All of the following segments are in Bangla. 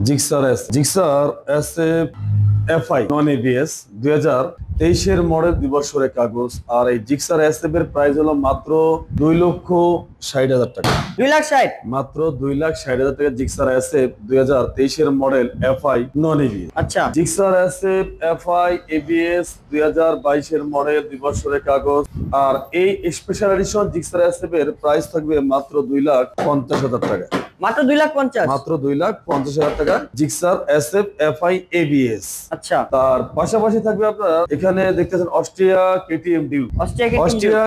Gixxer S FI non ABS 2023 model দিবসের কাগজ। আর এই জিক্সার এসএফ এর প্রাইস হলো মাত্র 2,60,000 টাকা। 2,60,000 মাত্র 2,60,000 টাকা Gixxer SF 2023 model FI non ABS. আচ্ছা, Gixxer SF FI ABS 2022 model দিবসের কাগজ। আর এই স্পেশাল এডিশন জিক্সার এসএফ এর প্রাইস থাকবে মাত্র 2,50,000 টাকা। মাত্র 2,50,000 মাত্র 2,50,000 টাকা জিক্সার এসএফ এফআই এবিএস। আচ্ছা, তার পাশাপাশি থাকবে আপনারা এখানে দেখতেছেন Austria KTM Duke. Austria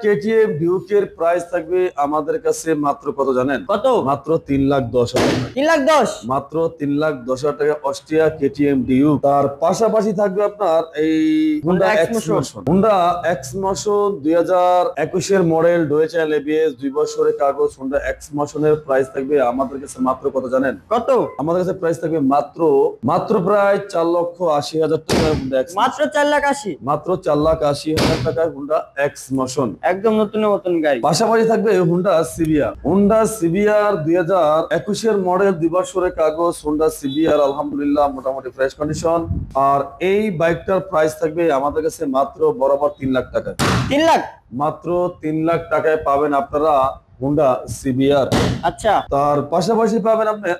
KTM ডিউকের প্রাইস থাকবে আমাদের কাছে মাত্র কত জানেন? কত? মাত্র 3,10,000 টাকা। 3,10,000 মাত্র 3,10,000 টাকা অস্ট্রিয়া কেটিএম ডিউক। তার পাশাপাশি থাকবে আপনার এই Honda Xmotion. Honda Xmotion 2021 model dual ABS 2 বছরের কাগজ। হুন্ডা এক্সমোশনের প্রাইস থাকবে আমাদের কাছে মাত্র কত জানেন? কত? আমাদের কাছে প্রাইস থাকবে মাত্র প্রায় 4,80,000 টাকা। হুন্ডা মাত্র 4,80,000 মাত্র 4,80,000 টাকায় হুন্ডা এক্সমোশন, একদম নতুন গাড়ি। পাশাপাশি থাকবে হুন্ডা সিবিআর 2021 মডেল 2 বছরের কাগজ। হুন্ডা সিবিআর আলহামদুলিল্লাহ মোটামুটি ফ্রেশ কন্ডিশন। আর এই বাইকটার প্রাইস থাকবে আমাদের কাছে মাত্র বরাবর 3 লাখ টাকা। 3 লাখ? মাত্র 3 লাখ টাকায় পাবেন আপনারা হুন্ডা সিবিআর। আচ্ছা, তার পাশাপাশি পাবেন আপনি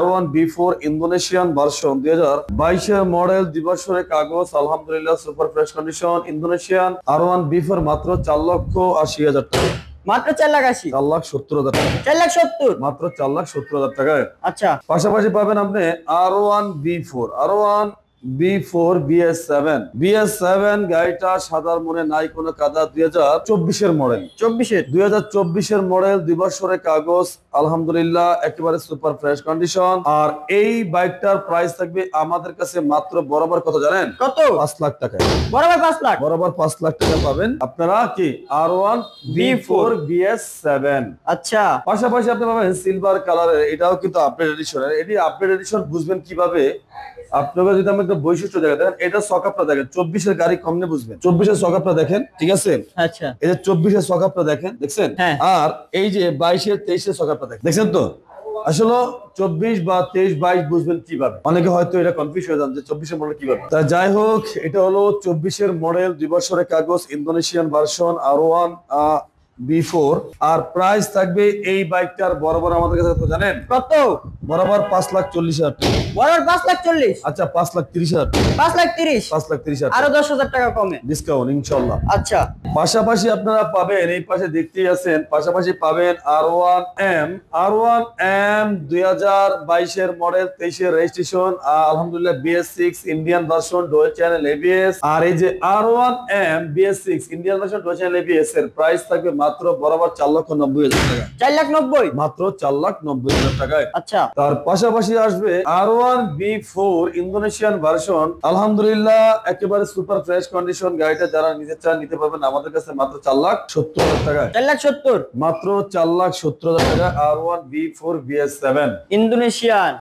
R1B4 ইন্দোনেশিয়ান ভার্সন 2022 মডেল 2 বছরের কাগজ। আলহামদুলিল্লাহ super fresh condition Indonesian R1B4 মাত্র 4,80,000 টাকা। মাত্র 4,80,000 4,70,000 টাকা। 4,70,000 মাত্র 4,70,000 টাকায়। আচ্ছা, পাশাপাশি পাবেন আপনি R1B4 BS7 গাড়িটা সাদার মনে নাই কোনো কাদা। 2024 মডেল 2024 মডেল 2 বছরের কাগজ। আলহামদুলিল্লাহ একেবারে সুপার ফ্রেশ কন্ডিশন। আর এই বাইকটার প্রাইস থাকবে আমাদের কাছে মাত্র বরাবর কত জানেন? কত? 5 লাখ টাকা। বরাবর 5 লাখ? বরাবর 5 লাখ টাকা পাবেন আপনারা কি R1B4 BS7। আচ্ছা, পাশাপাশি আপনি পাবেন সিলভার কালারের, এটাও কিন্তু আপডেট এডিশনের। এটি আপডেট এডিশন বুঝবেন কিভাবে? আপনারা যদি আমি একটা বৈশিষ্ট্য দেখেন, এটা সকাপটা দেখেন 24 এর গাড়ি কমনে বুঝবেন। 24 এর সকাপটা দেখেন, ঠিক আছে? আচ্ছা, এই যে 24 এর সকাপটা দেখেন, দেখছেন? হ্যাঁ। আর এই যে 22 এর 23 এর সকাপটা দেখছেন তো? আসলে 24 বা 23 22 বুঝবেন কিভাবে? অনেকে হয়তো এটা কনফিউজ হয়ে যান যে 24 এর মডেল কিভাবে। তা যাই হোক, এটা হলো 24 এর মডেল 2 বছরের কাগজ ইন্দোনেশিয়ান ভার্সন R1B4। আর প্রাইস থাকবে এই বাইকটার বরাবর আমাদের কাছে কত জানেন? কত? বরাবর 5,40,000 টাকা। বরাবর 5,40,000? আচ্ছা 5,30,000 টাকা। 5,30,000? 5,30,000 আরো 10,000 টাকা কমে ডিসকাউন্ট ইনশাআল্লাহ। আচ্ছা, পাশাপাশি আপনারা পাবেন এই পাশে দেখতেই আছেন, পাশাপাশি পাবেন R1M 2022 এর মডেল 23 এর রেজিস্ট্রেশন। আলহামদুলিল্লাহ BS6 Indian version dual channel ABS। আর এই যে R1M BS6 Indian version dual channel ABS এর প্রাইস থাকবে মাত্র বরাবর 4,90,000 টাকা। 4,90,000? মাত্র 4,90,000 টাকায়। আচ্ছা, তার পাশাপাশি আসবে R1B4 ইন্দোনেশিয়ান ভার্সন। আলহামদুলিল্লাহ একেবারে সুপার ফ্রেশ কন্ডিশন। গাড়িটা যারা নিতে চান নিতে পারবেন আমাদের কাছে মাত্র 4,70,000 টাকায়। 4,70,000? মাত্র 4,70,000 টাকা R1B4 BS7 ইন্দোনেশিয়ান।